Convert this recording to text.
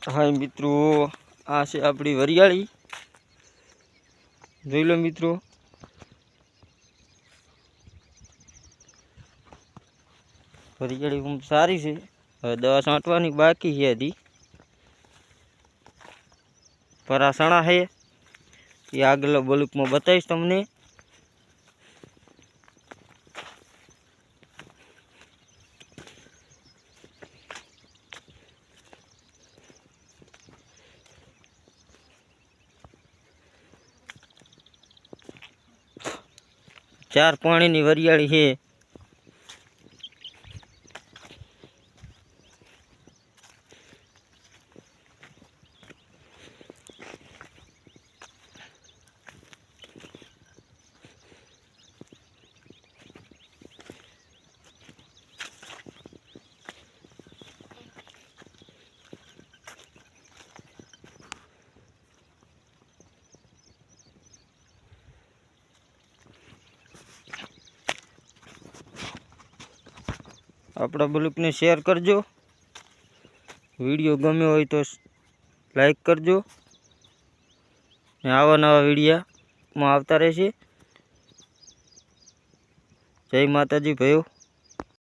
हाय मित्रों, आ से अपनी वरियाળી જોઈ લો મિત્રો। वरियाળી सारी है। હવે દવા છાંટવાની બાકી છે હજી। પરાસણા है એ આગળ બ્લોકમાં બતાવીશ તમને। चार पानी नी वरियाળી है। अपना ब्लॉग ने शेयर करजो। वीडियो गम्यो हो तो लाइक करजो। आवा नवा वीडियो में आवता रहेशे। जय माताजी भाईओ।